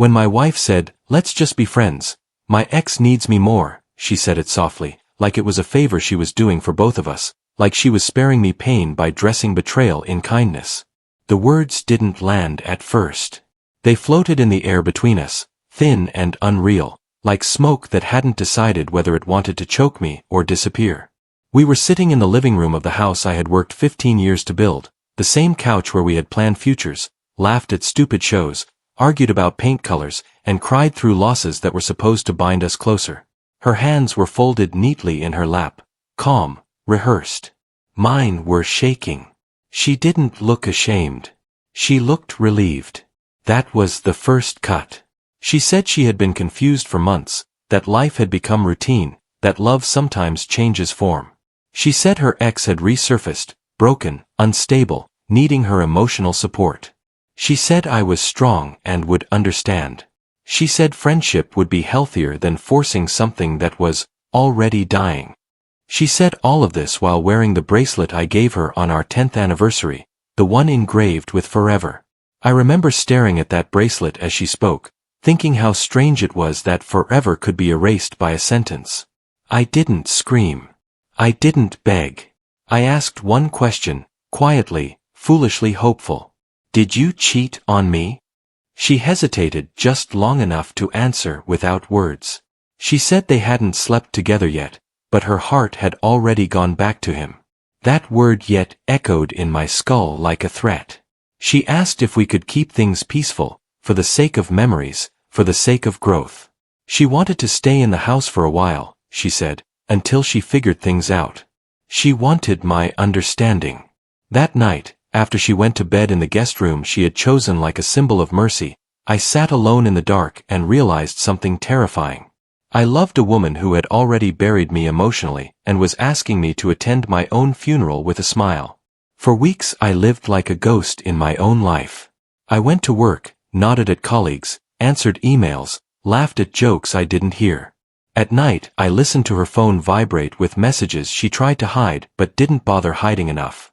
When my wife said, "Let's just be friends. My ex needs me more," she said it softly, like it was a favor she was doing for both of us, like she was sparing me pain by dressing betrayal in kindness. The words didn't land at first. They floated in the air between us, thin and unreal, like smoke that hadn't decided whether it wanted to choke me or disappear. We were sitting in the living room of the house I had worked 15 years to build, the same couch where we had planned futures, laughed at stupid shows, argued about paint colors, and cried through losses that were supposed to bind us closer. Her hands were folded neatly in her lap, calm, rehearsed. Mine were shaking. She didn't look ashamed. She looked relieved. That was the first cut. She said she had been confused for months, that life had become routine, that love sometimes changes form. She said her ex had resurfaced, broken, unstable, needing her emotional support. She said I was strong and would understand. She said friendship would be healthier than forcing something that was already dying. She said all of this while wearing the bracelet I gave her on our 10th anniversary, the one engraved with forever. I remember staring at that bracelet as she spoke, thinking how strange it was that forever could be erased by a sentence. I didn't scream. I didn't beg. I asked one question, quietly, foolishly hopeful. Did you cheat on me? She hesitated just long enough to answer without words. She said they hadn't slept together yet, but her heart had already gone back to him. That word yet echoed in my skull like a threat. She asked if we could keep things peaceful, for the sake of memories, for the sake of growth. She wanted to stay in the house for a while, she said, until she figured things out. She wanted my understanding. That night, after she went to bed in the guest room she had chosen like a symbol of mercy, I sat alone in the dark and realized something terrifying. I loved a woman who had already buried me emotionally and was asking me to attend my own funeral with a smile. For weeks I lived like a ghost in my own life. I went to work, nodded at colleagues, answered emails, laughed at jokes I didn't hear. At night I listened to her phone vibrate with messages she tried to hide but didn't bother hiding enough.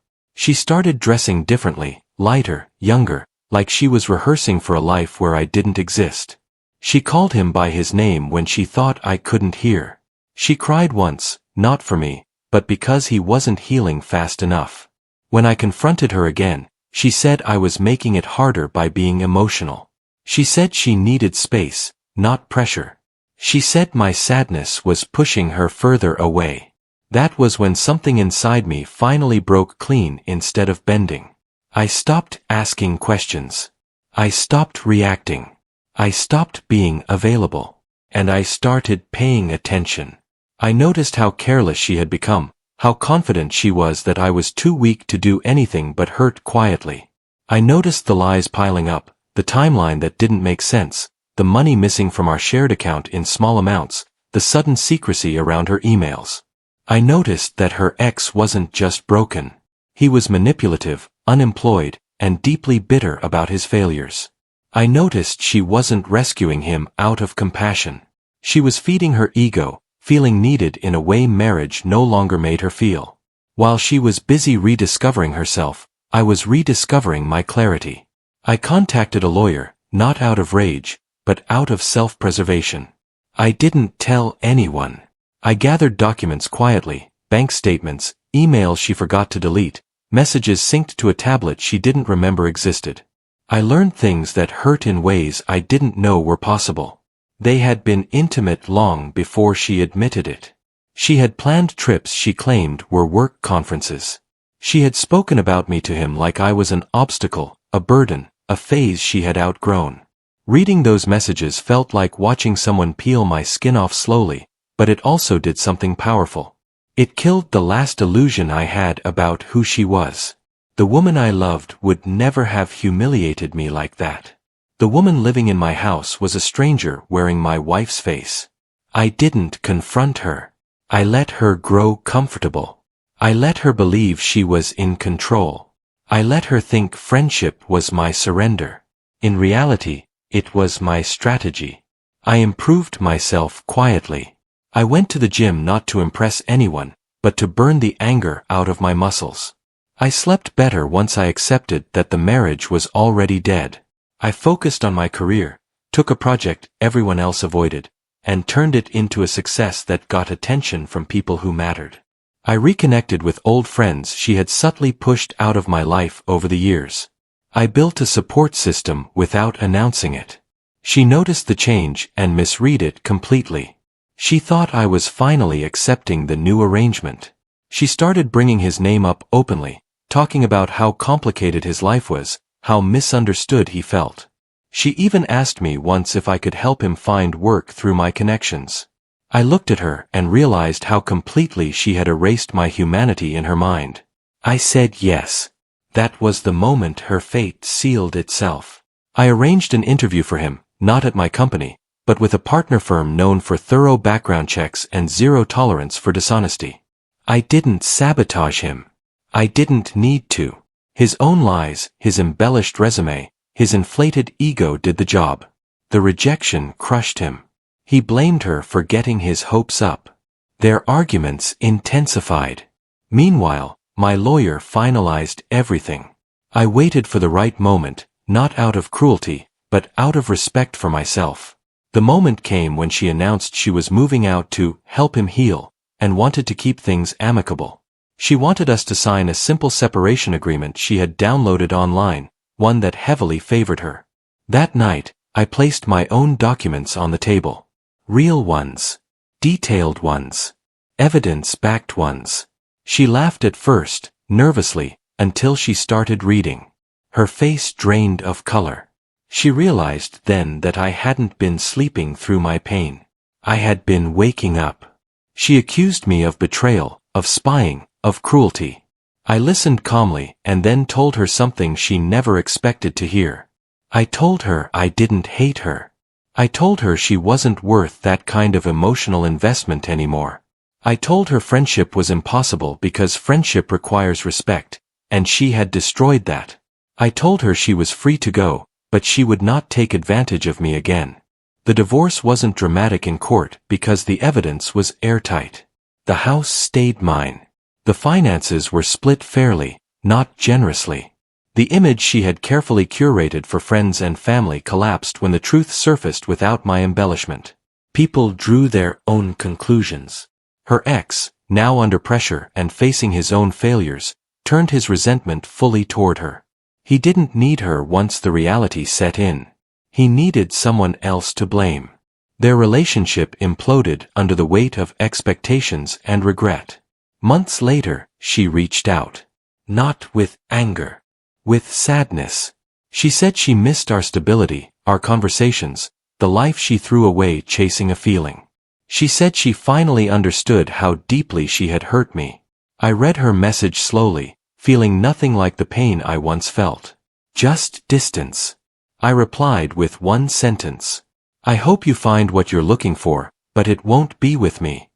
She started dressing differently, lighter, younger, like she was rehearsing for a life where I didn't exist. She called him by his name when she thought I couldn't hear. She cried once, not for me, but because he wasn't healing fast enough. When I confronted her again, she said I was making it harder by being emotional. She said she needed space, not pressure. She said my sadness was pushing her further away. That was when something inside me finally broke clean instead of bending. I stopped asking questions. I stopped reacting. I stopped being available. And I started paying attention. I noticed how careless she had become, how confident she was that I was too weak to do anything but hurt quietly. I noticed the lies piling up, the timeline that didn't make sense, the money missing from our shared account in small amounts, the sudden secrecy around her emails. I noticed that her ex wasn't just broken. He was manipulative, unemployed, and deeply bitter about his failures. I noticed she wasn't rescuing him out of compassion. She was feeding her ego, feeling needed in a way marriage no longer made her feel. While she was busy rediscovering herself, I was rediscovering my clarity. I contacted a lawyer, not out of rage, but out of self-preservation. I didn't tell anyone. I gathered documents quietly, bank statements, emails she forgot to delete, messages synced to a tablet she didn't remember existed. I learned things that hurt in ways I didn't know were possible. They had been intimate long before she admitted it. She had planned trips she claimed were work conferences. She had spoken about me to him like I was an obstacle, a burden, a phase she had outgrown. Reading those messages felt like watching someone peel my skin off slowly, but it also did something powerful. It killed the last illusion I had about who she was. The woman I loved would never have humiliated me like that. The woman living in my house was a stranger wearing my wife's face. I didn't confront her. I let her grow comfortable. I let her believe she was in control. I let her think friendship was my surrender. In reality, it was my strategy. I improved myself quietly. I went to the gym not to impress anyone, but to burn the anger out of my muscles. I slept better once I accepted that the marriage was already dead. I focused on my career, took a project everyone else avoided, and turned it into a success that got attention from people who mattered. I reconnected with old friends she had subtly pushed out of my life over the years. I built a support system without announcing it. She noticed the change and misread it completely. She thought I was finally accepting the new arrangement. She started bringing his name up openly, talking about how complicated his life was, how misunderstood he felt. She even asked me once if I could help him find work through my connections. I looked at her and realized how completely she had erased my humanity in her mind. I said yes. That was the moment her fate sealed itself. I arranged an interview for him, not at my company, but with a partner firm known for thorough background checks and zero tolerance for dishonesty. I didn't sabotage him. I didn't need to. His own lies, his embellished resume, his inflated ego did the job. The rejection crushed him. He blamed her for getting his hopes up. Their arguments intensified. Meanwhile, my lawyer finalized everything. I waited for the right moment, not out of cruelty, but out of respect for myself. The moment came when she announced she was moving out to help him heal, and wanted to keep things amicable. She wanted us to sign a simple separation agreement she had downloaded online, one that heavily favored her. That night, I placed my own documents on the table. Real ones. Detailed ones. Evidence-backed ones. She laughed at first, nervously, until she started reading. Her face drained of color. She realized then that I hadn't been sleeping through my pain. I had been waking up. She accused me of betrayal, of spying, of cruelty. I listened calmly and then told her something she never expected to hear. I told her I didn't hate her. I told her she wasn't worth that kind of emotional investment anymore. I told her friendship was impossible because friendship requires respect, and she had destroyed that. I told her she was free to go, but she would not take advantage of me again. The divorce wasn't dramatic in court because the evidence was airtight. The house stayed mine. The finances were split fairly, not generously. The image she had carefully curated for friends and family collapsed when the truth surfaced without my embellishment. People drew their own conclusions. Her ex, now under pressure and facing his own failures, turned his resentment fully toward her. He didn't need her once the reality set in. He needed someone else to blame. Their relationship imploded under the weight of expectations and regret. Months later, she reached out. Not with anger. With sadness. She said she missed our stability, our conversations, the life she threw away chasing a feeling. She said she finally understood how deeply she had hurt me. I read her message slowly, feeling nothing like the pain I once felt. Just distance. I replied with one sentence. I hope you find what you're looking for, but it won't be with me.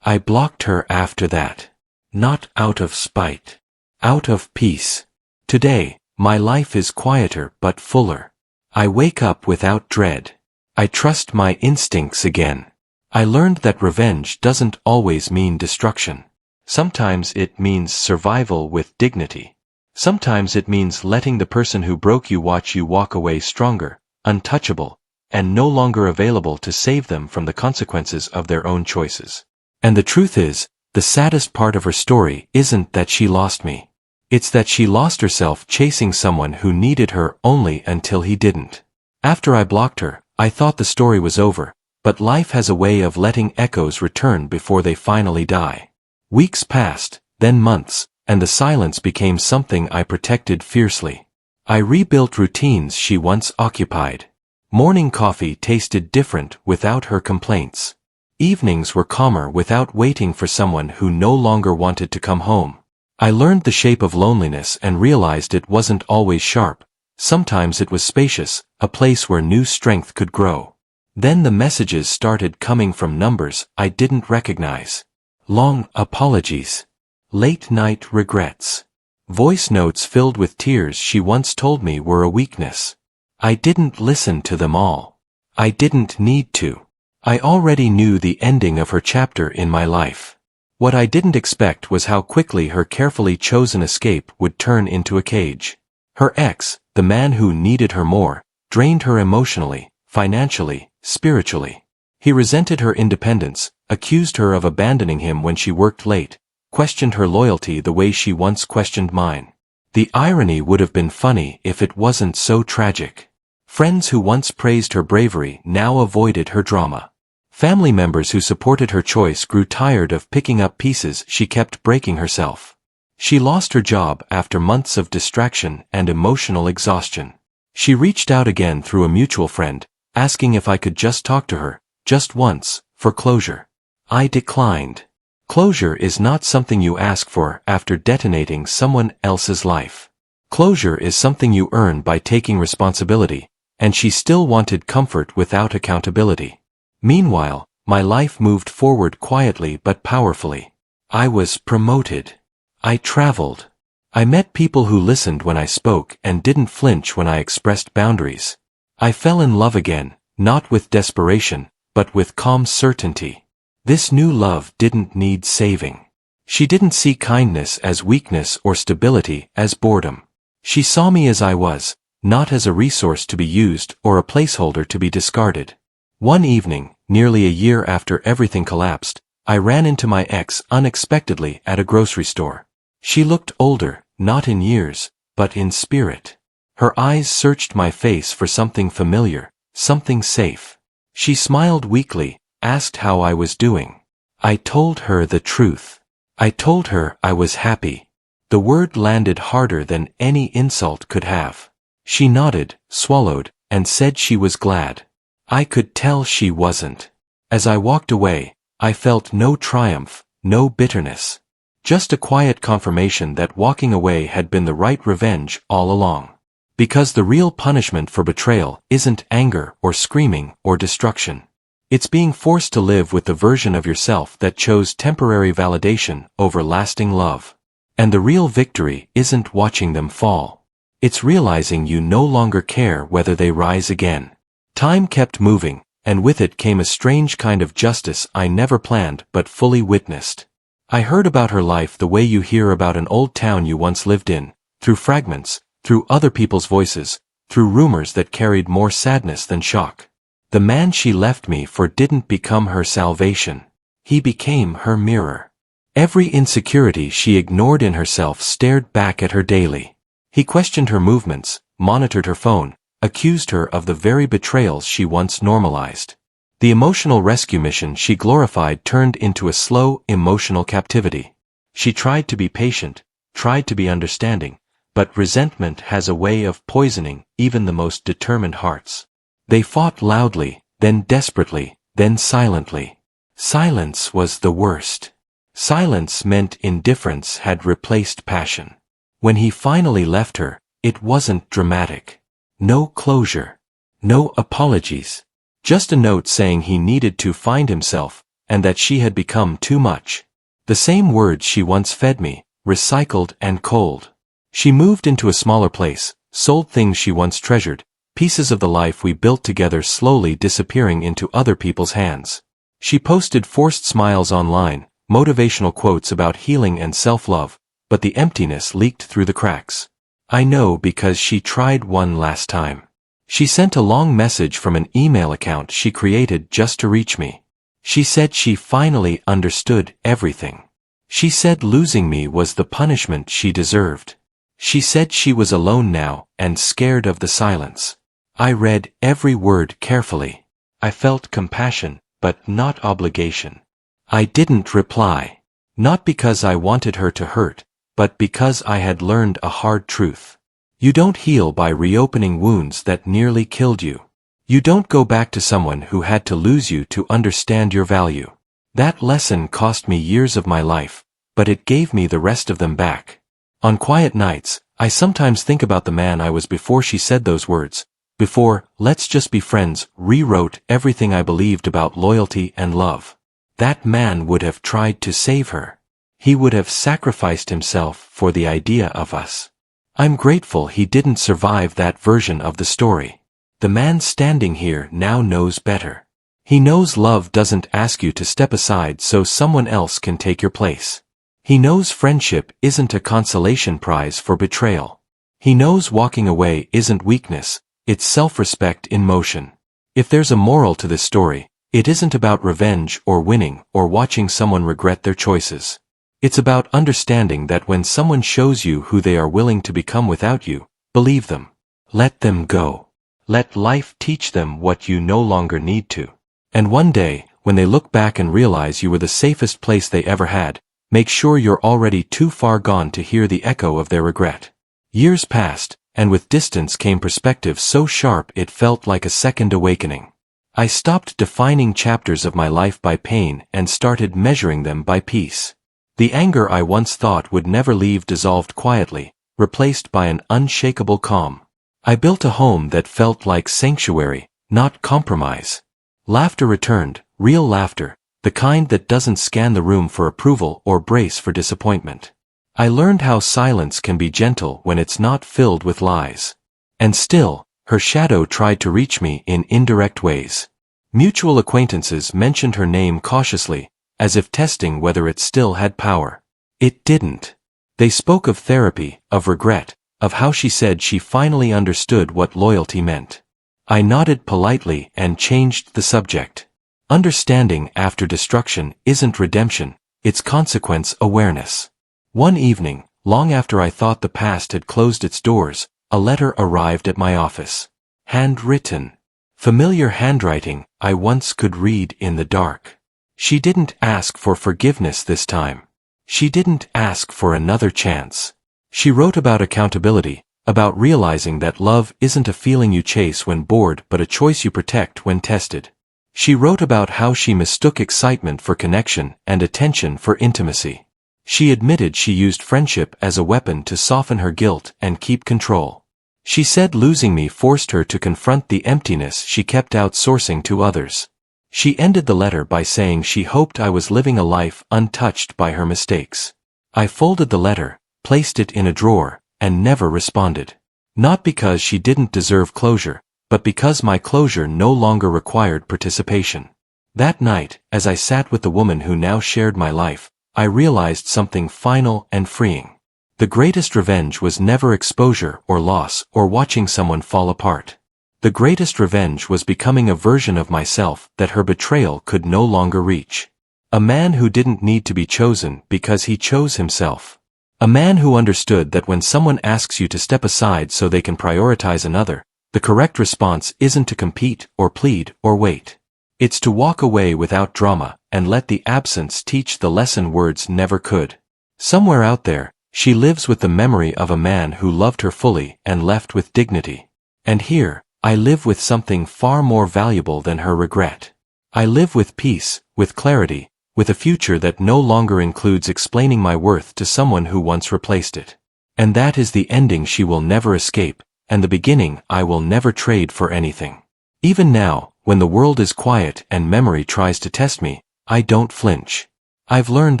I blocked her after that. Not out of spite. Out of peace. Today, my life is quieter but fuller. I wake up without dread. I trust my instincts again. I learned that revenge doesn't always mean destruction. Sometimes it means survival with dignity. Sometimes it means letting the person who broke you watch you walk away stronger, untouchable, and no longer available to save them from the consequences of their own choices. And the truth is, the saddest part of her story isn't that she lost me. It's that she lost herself chasing someone who needed her only until he didn't. After I blocked her, I thought the story was over, but life has a way of letting echoes return before they finally die. Weeks passed, then months, and the silence became something I protected fiercely. I rebuilt routines she once occupied. Morning coffee tasted different without her complaints. Evenings were calmer without waiting for someone who no longer wanted to come home. I learned the shape of loneliness and realized it wasn't always sharp. Sometimes it was spacious, a place where new strength could grow. Then the messages started coming from numbers I didn't recognize. Long apologies. Late-night regrets. Voice notes filled with tears she once told me were a weakness. I didn't listen to them all. I didn't need to. I already knew the ending of her chapter in my life. What I didn't expect was how quickly her carefully chosen escape would turn into a cage. Her ex, the man who needed her more, drained her emotionally, financially, spiritually. He resented her independence, accused her of abandoning him when she worked late, questioned her loyalty the way she once questioned mine. The irony would have been funny if it wasn't so tragic. Friends who once praised her bravery now avoided her drama. Family members who supported her choice grew tired of picking up pieces she kept breaking herself. She lost her job after months of distraction and emotional exhaustion. She reached out again through a mutual friend, asking if I could just talk to her, just once, for closure. I declined. Closure is not something you ask for after detonating someone else's life. Closure is something you earn by taking responsibility, and she still wanted comfort without accountability. Meanwhile, my life moved forward quietly but powerfully. I was promoted. I traveled. I met people who listened when I spoke and didn't flinch when I expressed boundaries. I fell in love again, not with desperation, but with calm certainty. This new love didn't need saving. She didn't see kindness as weakness or stability as boredom. She saw me as I was, not as a resource to be used or a placeholder to be discarded. One evening, nearly a year after everything collapsed, I ran into my ex unexpectedly at a grocery store. She looked older, not in years, but in spirit. Her eyes searched my face for something familiar, something safe. She smiled weakly, asked how I was doing. I told her the truth. I told her I was happy. The word landed harder than any insult could have. She nodded, swallowed, and said she was glad. I could tell she wasn't. As I walked away, I felt no triumph, no bitterness. Just a quiet confirmation that walking away had been the right revenge all along. Because the real punishment for betrayal isn't anger or screaming or destruction. It's being forced to live with the version of yourself that chose temporary validation over lasting love. And the real victory isn't watching them fall. It's realizing you no longer care whether they rise again. Time kept moving, and with it came a strange kind of justice I never planned but fully witnessed. I heard about her life the way you hear about an old town you once lived in, through fragments, through other people's voices, through rumors that carried more sadness than shock. The man she left me for didn't become her salvation. He became her mirror. Every insecurity she ignored in herself stared back at her daily. He questioned her movements, monitored her phone, accused her of the very betrayals she once normalized. The emotional rescue mission she glorified turned into a slow, emotional captivity. She tried to be patient, tried to be understanding, but resentment has a way of poisoning even the most determined hearts. They fought loudly, then desperately, then silently. Silence was the worst. Silence meant indifference had replaced passion. When he finally left her, it wasn't dramatic. No closure. No apologies. Just a note saying he needed to find himself, and that she had become too much. The same words she once fed me, recycled and cold. She moved into a smaller place, sold things she once treasured, pieces of the life we built together slowly disappearing into other people's hands. She posted forced smiles online, motivational quotes about healing and self-love, but the emptiness leaked through the cracks. I know because she tried one last time. She sent a long message from an email account she created just to reach me. She said she finally understood everything. She said losing me was the punishment she deserved. She said she was alone now and scared of the silence. I read every word carefully. I felt compassion, but not obligation. I didn't reply. Not because I wanted her to hurt, but because I had learned a hard truth. You don't heal by reopening wounds that nearly killed you. You don't go back to someone who had to lose you to understand your value. That lesson cost me years of my life, but it gave me the rest of them back. On quiet nights, I sometimes think about the man I was before she said those words, before "let's just be friends" rewrote everything I believed about loyalty and love. That man would have tried to save her. He would have sacrificed himself for the idea of us. I'm grateful he didn't survive that version of the story. The man standing here now knows better. He knows love doesn't ask you to step aside so someone else can take your place. He knows friendship isn't a consolation prize for betrayal. He knows walking away isn't weakness, it's self-respect in motion. If there's a moral to this story, it isn't about revenge or winning or watching someone regret their choices. It's about understanding that when someone shows you who they are willing to become without you, believe them. Let them go. Let life teach them what you no longer need to. And one day, when they look back and realize you were the safest place they ever had, make sure you're already too far gone to hear the echo of their regret. Years passed, and with distance came perspective so sharp it felt like a second awakening. I stopped defining chapters of my life by pain and started measuring them by peace. The anger I once thought would never leave dissolved quietly, replaced by an unshakable calm. I built a home that felt like sanctuary, not compromise. Laughter returned, real laughter, the kind that doesn't scan the room for approval or brace for disappointment. I learned how silence can be gentle when it's not filled with lies. And still, her shadow tried to reach me in indirect ways. Mutual acquaintances mentioned her name cautiously, as if testing whether it still had power. It didn't. They spoke of therapy, of regret, of how she said she finally understood what loyalty meant. I nodded politely and changed the subject. Understanding after destruction isn't redemption, it's consequence awareness. One evening, long after I thought the past had closed its doors, a letter arrived at my office. Handwritten. Familiar handwriting I once could read in the dark. She didn't ask for forgiveness this time. She didn't ask for another chance. She wrote about accountability, about realizing that love isn't a feeling you chase when bored but a choice you protect when tested. She wrote about how she mistook excitement for connection and attention for intimacy. She admitted she used friendship as a weapon to soften her guilt and keep control. She said losing me forced her to confront the emptiness she kept outsourcing to others. She ended the letter by saying she hoped I was living a life untouched by her mistakes. I folded the letter, placed it in a drawer, and never responded. Not because she didn't deserve closure, but because my closure no longer required participation. That night, as I sat with the woman who now shared my life, I realized something final and freeing. The greatest revenge was never exposure or loss or watching someone fall apart. The greatest revenge was becoming a version of myself that her betrayal could no longer reach. A man who didn't need to be chosen because he chose himself. A man who understood that when someone asks you to step aside so they can prioritize another, the correct response isn't to compete or plead or wait. It's to walk away without drama and let the absence teach the lesson words never could. Somewhere out there, she lives with the memory of a man who loved her fully and left with dignity. And here, I live with something far more valuable than her regret. I live with peace, with clarity, with a future that no longer includes explaining my worth to someone who once replaced it. And that is the ending she will never escape, and the beginning I will never trade for anything. Even now, when the world is quiet and memory tries to test me, I don't flinch. I've learned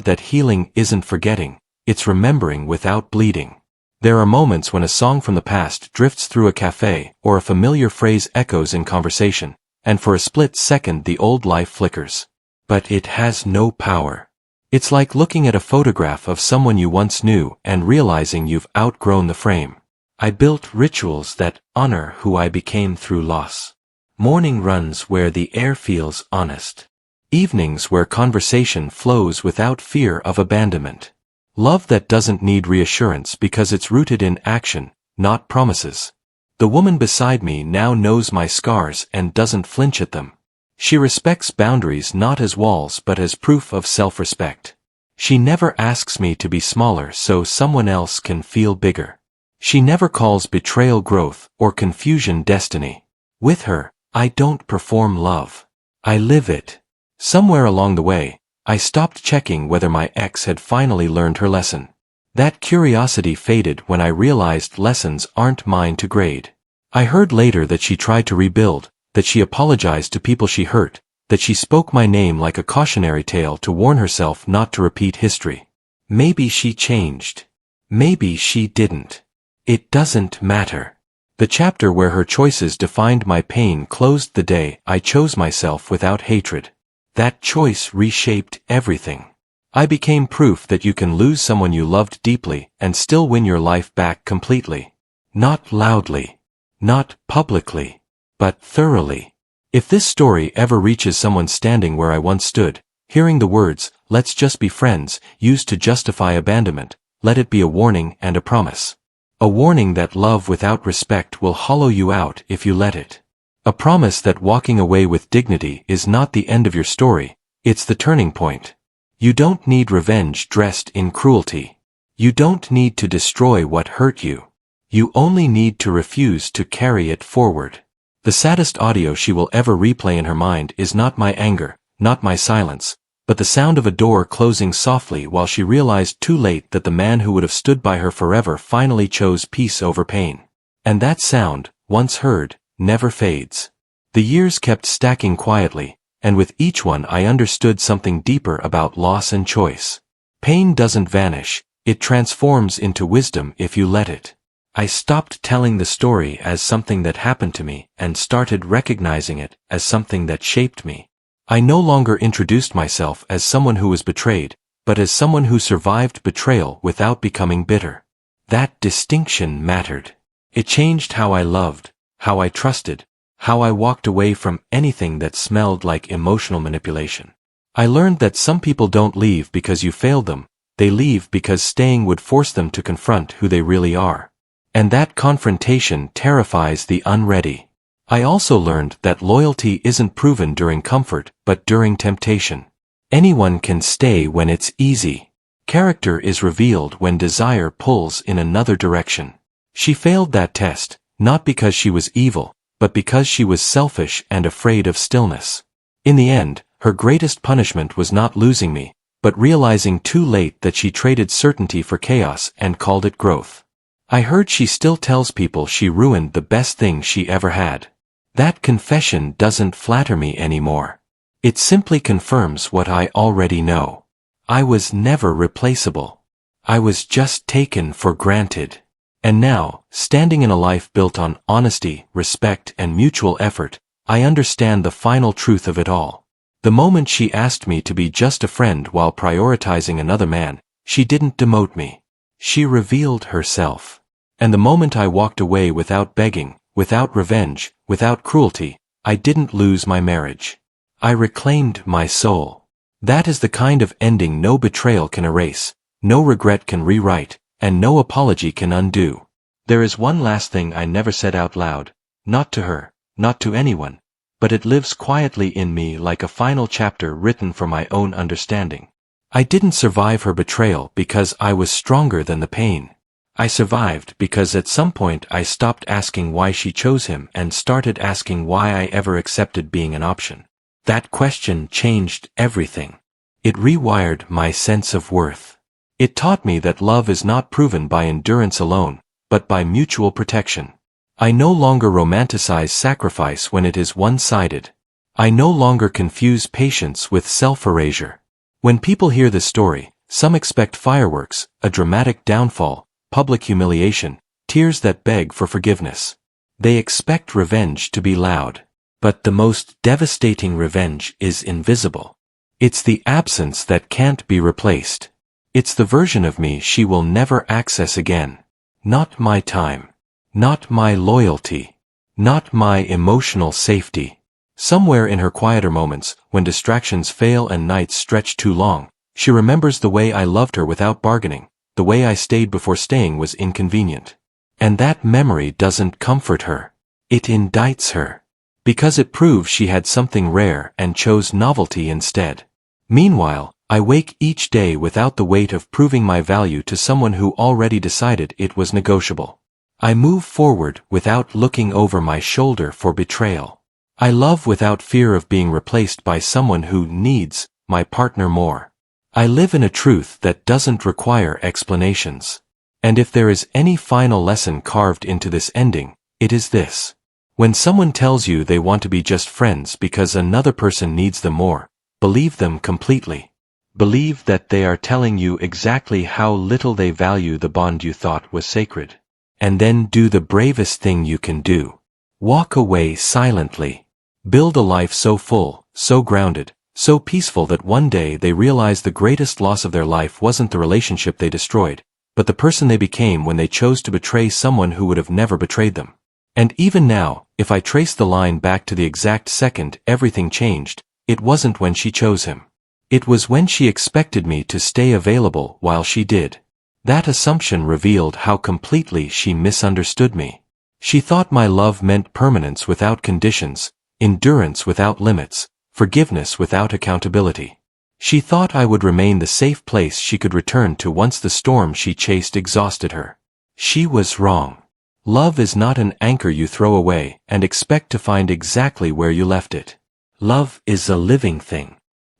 that healing isn't forgetting, it's remembering without bleeding. There are moments when a song from the past drifts through a cafe or a familiar phrase echoes in conversation, and for a split second the old life flickers. But it has no power. It's like looking at a photograph of someone you once knew and realizing you've outgrown the frame. I built rituals that honor who I became through loss. Morning runs where the air feels honest. Evenings where conversation flows without fear of abandonment. Love that doesn't need reassurance because it's rooted in action, not promises. The woman beside me now knows my scars and doesn't flinch at them. She respects boundaries not as walls but as proof of self-respect. She never asks me to be smaller so someone else can feel bigger. She never calls betrayal growth or confusion destiny. With her, I don't perform love. I live it. Somewhere along the way, I stopped checking whether my ex had finally learned her lesson. That curiosity faded when I realized lessons aren't mine to grade. I heard later that she tried to rebuild, that she apologized to people she hurt, that she spoke my name like a cautionary tale to warn herself not to repeat history. Maybe she changed. Maybe she didn't. It doesn't matter. The chapter where her choices defined my pain closed the day I chose myself without hatred. That choice reshaped everything. I became proof that you can lose someone you loved deeply and still win your life back completely. Not loudly. Not publicly. But thoroughly. If this story ever reaches someone standing where I once stood, hearing the words, "Let's just be friends," used to justify abandonment, let it be a warning and a promise. A warning that love without respect will hollow you out if you let it. A promise that walking away with dignity is not the end of your story, it's the turning point. You don't need revenge dressed in cruelty. You don't need to destroy what hurt you. You only need to refuse to carry it forward. The saddest audio she will ever replay in her mind is not my anger, not my silence, but the sound of a door closing softly while she realized too late that the man who would have stood by her forever finally chose peace over pain. And that sound, once heard, never fades. The years kept stacking quietly, and with each one I understood something deeper about loss and choice. Pain doesn't vanish, it transforms into wisdom if you let it. I stopped telling the story as something that happened to me and started recognizing it as something that shaped me. I no longer introduced myself as someone who was betrayed, but as someone who survived betrayal without becoming bitter. That distinction mattered. It changed how I loved, how I trusted, how I walked away from anything that smelled like emotional manipulation. I learned that some people don't leave because you failed them, they leave because staying would force them to confront who they really are. And that confrontation terrifies the unready. I also learned that loyalty isn't proven during comfort, but during temptation. Anyone can stay when it's easy. Character is revealed when desire pulls in another direction. She failed that test, not because she was evil, but because she was selfish and afraid of stillness. In the end, her greatest punishment was not losing me, but realizing too late that she traded certainty for chaos and called it growth. I heard she still tells people she ruined the best thing she ever had. That confession doesn't flatter me anymore. It simply confirms what I already know. I was never replaceable. I was just taken for granted. And now, standing in a life built on honesty, respect, and mutual effort, I understand the final truth of it all. The moment she asked me to be just a friend while prioritizing another man, she didn't demote me. She revealed herself. And the moment I walked away without begging, without revenge, without cruelty, I didn't lose my marriage. I reclaimed my soul. That is the kind of ending no betrayal can erase, no regret can rewrite, and no apology can undo. There is one last thing I never said out loud, not to her, not to anyone, but it lives quietly in me like a final chapter written for my own understanding. I didn't survive her betrayal because I was stronger than the pain. I survived because at some point I stopped asking why she chose him and started asking why I ever accepted being an option. That question changed everything. It rewired my sense of worth. It taught me that love is not proven by endurance alone, but by mutual protection. I no longer romanticize sacrifice when it is one-sided. I no longer confuse patience with self-erasure. When people hear this story, some expect fireworks, a dramatic downfall, public humiliation, tears that beg for forgiveness. They expect revenge to be loud. But the most devastating revenge is invisible. It's the absence that can't be replaced. It's the version of me she will never access again. Not my time. Not my loyalty. Not my emotional safety. Somewhere in her quieter moments, when distractions fail and nights stretch too long, she remembers the way I loved her without bargaining, the way I stayed before staying was inconvenient. And that memory doesn't comfort her. It indicts her. Because it proves she had something rare and chose novelty instead. Meanwhile, I wake each day without the weight of proving my value to someone who already decided it was negotiable. I move forward without looking over my shoulder for betrayal. I love without fear of being replaced by someone who needs my partner more. I live in a truth that doesn't require explanations. And if there is any final lesson carved into this ending, it is this. When someone tells you they want to be just friends because another person needs them more, believe them completely. Believe that they are telling you exactly how little they value the bond you thought was sacred. And then do the bravest thing you can do. Walk away silently. Build a life so full, so grounded, so peaceful that one day they realize the greatest loss of their life wasn't the relationship they destroyed, but the person they became when they chose to betray someone who would have never betrayed them. And even now, if I trace the line back to the exact second everything changed, it wasn't when she chose him. It was when she expected me to stay available while she did. That assumption revealed how completely she misunderstood me. She thought my love meant permanence without conditions, endurance without limits, forgiveness without accountability. She thought I would remain the safe place she could return to once the storm she chased exhausted her. She was wrong. Love is not an anchor you throw away and expect to find exactly where you left it. Love is a living thing.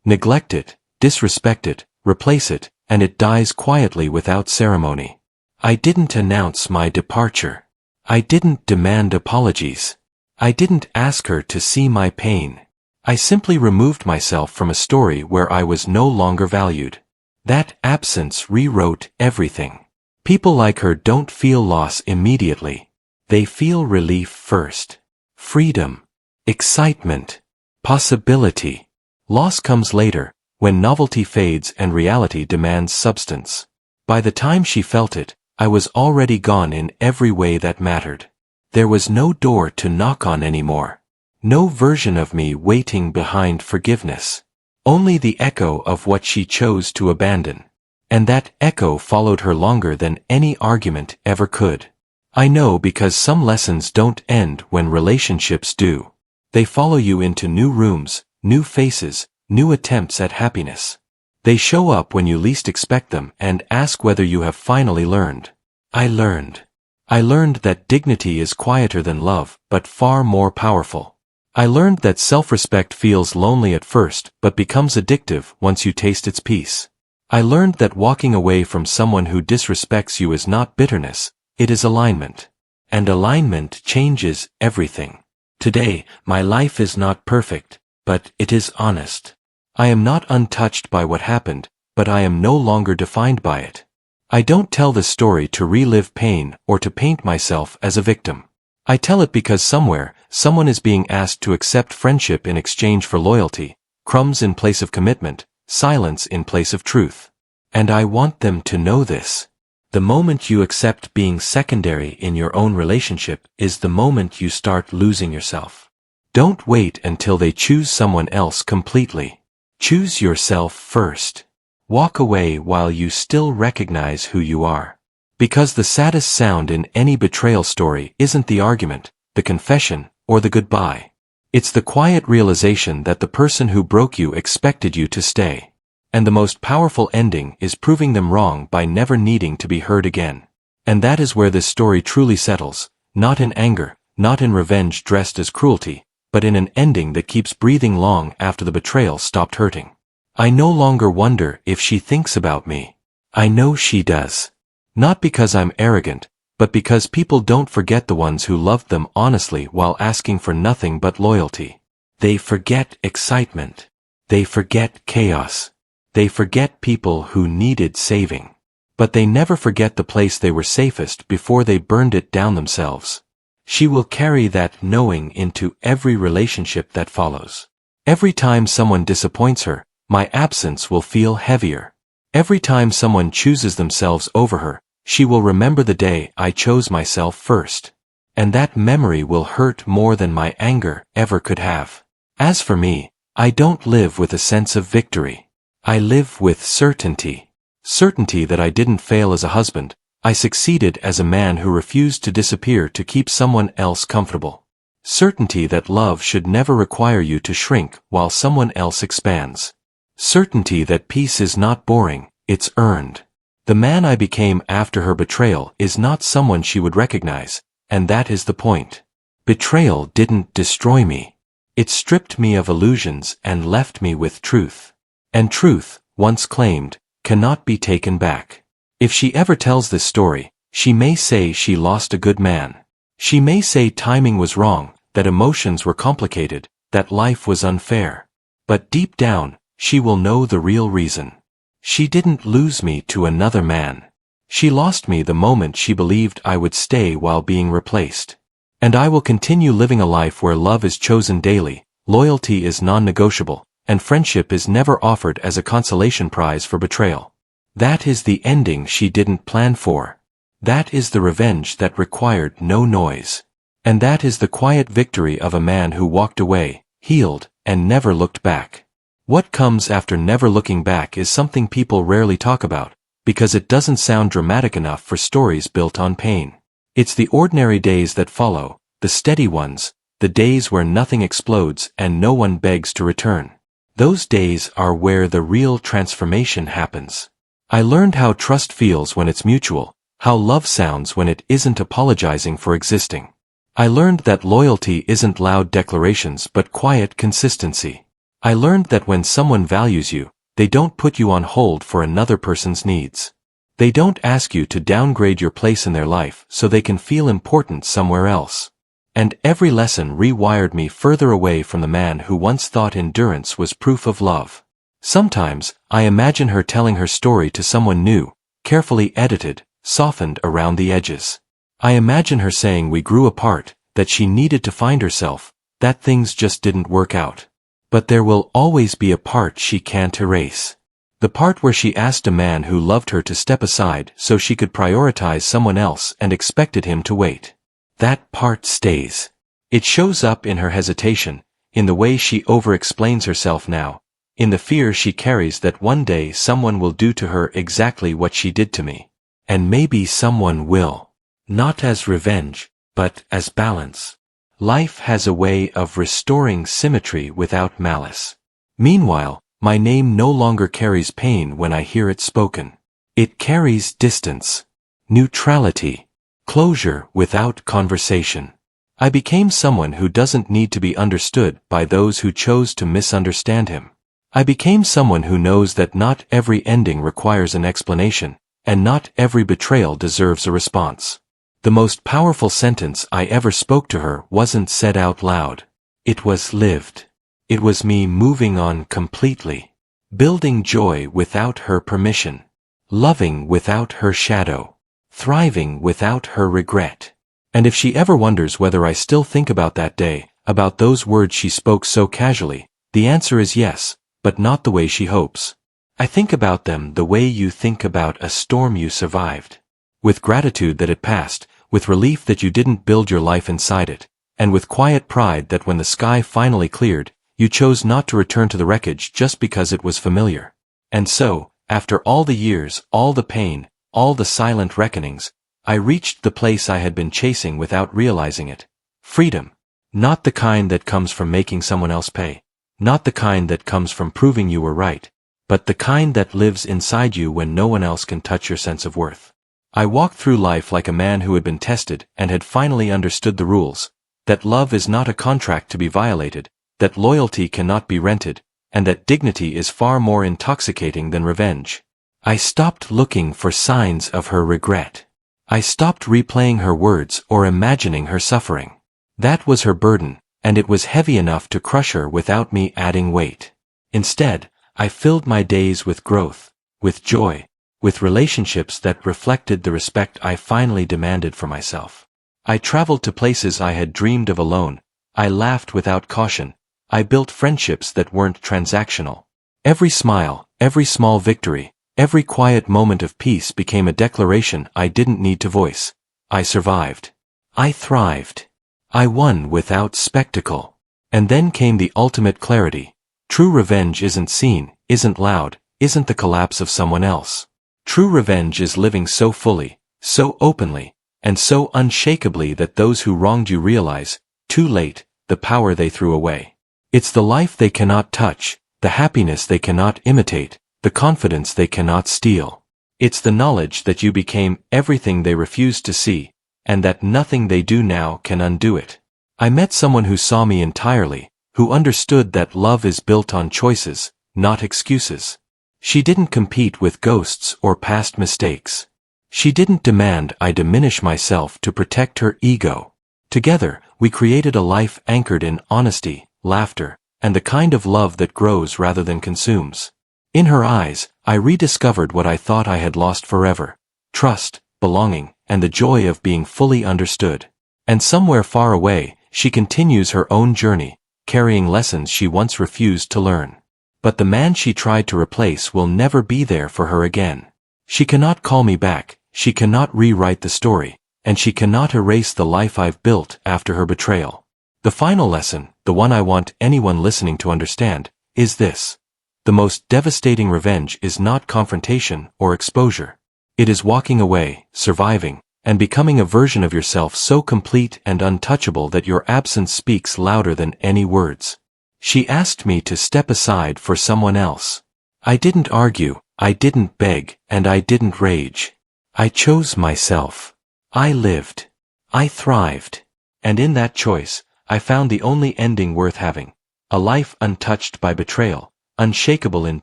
Neglect it, disrespect it, replace it, and it dies quietly without ceremony. I didn't announce my departure. I didn't demand apologies. I didn't ask her to see my pain. I simply removed myself from a story where I was no longer valued. That absence rewrote everything. People like her don't feel loss immediately. They feel relief first. Freedom. Excitement. Possibility. Loss comes later, when novelty fades and reality demands substance. By the time she felt it, I was already gone in every way that mattered. There was no door to knock on anymore. No version of me waiting behind forgiveness. Only the echo of what she chose to abandon. And that echo followed her longer than any argument ever could. I know because some lessons don't end when relationships do. They follow you into new rooms, new faces, new attempts at happiness. They show up when you least expect them and ask whether you have finally learned. I learned. I learned that dignity is quieter than love, but far more powerful. I learned that self-respect feels lonely at first, but becomes addictive once you taste its peace. I learned that walking away from someone who disrespects you is not bitterness, it is alignment. And alignment changes everything. Today, my life is not perfect, but it is honest. I am not untouched by what happened, but I am no longer defined by it. I don't tell this story to relive pain or to paint myself as a victim. I tell it because somewhere, someone is being asked to accept friendship in exchange for loyalty, crumbs in place of commitment, silence in place of truth. And I want them to know this. The moment you accept being secondary in your own relationship is the moment you start losing yourself. Don't wait until they choose someone else completely. Choose yourself first. Walk away while you still recognize who you are. Because the saddest sound in any betrayal story isn't the argument, the confession, or the goodbye. It's the quiet realization that the person who broke you expected you to stay. And the most powerful ending is proving them wrong by never needing to be heard again. And that is where this story truly settles, not in anger, not in revenge dressed as cruelty, but in an ending that keeps breathing long after the betrayal stopped hurting. I no longer wonder if she thinks about me. I know she does. Not because I'm arrogant, but because people don't forget the ones who loved them honestly while asking for nothing but loyalty. They forget excitement. They forget chaos. They forget people who needed saving. But they never forget the place they were safest before they burned it down themselves. She will carry that knowing into every relationship that follows. Every time someone disappoints her, my absence will feel heavier. Every time someone chooses themselves over her, she will remember the day I chose myself first. And that memory will hurt more than my anger ever could have. As for me, I don't live with a sense of victory. I live with certainty. Certainty that I didn't fail as a husband. I succeeded as a man who refused to disappear to keep someone else comfortable. Certainty that love should never require you to shrink while someone else expands. Certainty that peace is not boring, it's earned. The man I became after her betrayal is not someone she would recognize, and that is the point. Betrayal didn't destroy me. It stripped me of illusions and left me with truth. And truth, once claimed, cannot be taken back. If she ever tells this story, she may say she lost a good man. She may say timing was wrong, that emotions were complicated, that life was unfair. But deep down, she will know the real reason. She didn't lose me to another man. She lost me the moment she believed I would stay while being replaced. And I will continue living a life where love is chosen daily, loyalty is non-negotiable, and friendship is never offered as a consolation prize for betrayal. That is the ending she didn't plan for. That is the revenge that required no noise. And that is the quiet victory of a man who walked away, healed, and never looked back. What comes after never looking back is something people rarely talk about, because it doesn't sound dramatic enough for stories built on pain. It's the ordinary days that follow, the steady ones, the days where nothing explodes and no one begs to return. Those days are where the real transformation happens. I learned how trust feels when it's mutual, how love sounds when it isn't apologizing for existing. I learned that loyalty isn't loud declarations but quiet consistency. I learned that when someone values you, they don't put you on hold for another person's needs. They don't ask you to downgrade your place in their life so they can feel important somewhere else. And every lesson rewired me further away from the man who once thought endurance was proof of love. Sometimes, I imagine her telling her story to someone new, carefully edited, softened around the edges. I imagine her saying we grew apart, that she needed to find herself, that things just didn't work out. But there will always be a part she can't erase. The part where she asked a man who loved her to step aside so she could prioritize someone else and expected him to wait. That part stays. It shows up in her hesitation, in the way she over-explains herself now, in the fear she carries that one day someone will do to her exactly what she did to me. And maybe someone will. Not as revenge, but as balance. Life has a way of restoring symmetry without malice. Meanwhile, my name no longer carries pain when I hear it spoken. It carries distance, neutrality, closure without conversation. I became someone who doesn't need to be understood by those who chose to misunderstand him. I became someone who knows that not every ending requires an explanation, and not every betrayal deserves a response. The most powerful sentence I ever spoke to her wasn't said out loud. It was lived. It was me moving on completely. Building joy without her permission. Loving without her shadow. Thriving without her regret. And if she ever wonders whether I still think about that day, about those words she spoke so casually, the answer is yes, but not the way she hopes. I think about them the way you think about a storm you survived. With gratitude that it passed, with relief that you didn't build your life inside it, and with quiet pride that when the sky finally cleared, you chose not to return to the wreckage just because it was familiar. And so, after all the years, all the pain, all the silent reckonings, I reached the place I had been chasing without realizing it. Freedom. Not the kind that comes from making someone else pay. Not the kind that comes from proving you were right. But the kind that lives inside you when no one else can touch your sense of worth. I walked through life like a man who had been tested and had finally understood the rules, that love is not a contract to be violated, that loyalty cannot be rented, and that dignity is far more intoxicating than revenge. I stopped looking for signs of her regret. I stopped replaying her words or imagining her suffering. That was her burden, and it was heavy enough to crush her without me adding weight. Instead, I filled my days with growth, with joy, with relationships that reflected the respect I finally demanded for myself. I traveled to places I had dreamed of alone. I laughed without caution. I built friendships that weren't transactional. Every smile, every small victory, every quiet moment of peace became a declaration I didn't need to voice. I survived. I thrived. I won without spectacle. And then came the ultimate clarity. True revenge isn't seen, isn't loud, isn't the collapse of someone else. True revenge is living so fully, so openly, and so unshakably that those who wronged you realize, too late, the power they threw away. It's the life they cannot touch, the happiness they cannot imitate, the confidence they cannot steal. It's the knowledge that you became everything they refused to see, and that nothing they do now can undo it. I met someone who saw me entirely, who understood that love is built on choices, not excuses. She didn't compete with ghosts or past mistakes. She didn't demand I diminish myself to protect her ego. Together, we created a life anchored in honesty, laughter, and the kind of love that grows rather than consumes. In her eyes, I rediscovered what I thought I had lost forever: trust, belonging, and the joy of being fully understood. And somewhere far away, she continues her own journey, carrying lessons she once refused to learn. But the man she tried to replace will never be there for her again. She cannot call me back, she cannot rewrite the story, and she cannot erase the life I've built after her betrayal. The final lesson, the one I want anyone listening to understand, is this. The most devastating revenge is not confrontation or exposure. It is walking away, surviving, and becoming a version of yourself so complete and untouchable that your absence speaks louder than any words. She asked me to step aside for someone else. I didn't argue, I didn't beg, and I didn't rage. I chose myself. I lived. I thrived. And in that choice, I found the only ending worth having. A life untouched by betrayal, unshakable in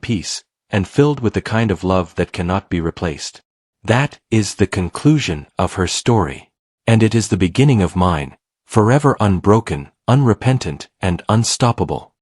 peace, and filled with the kind of love that cannot be replaced. That is the conclusion of her story. And it is the beginning of mine, forever unbroken, unrepentant, and unstoppable.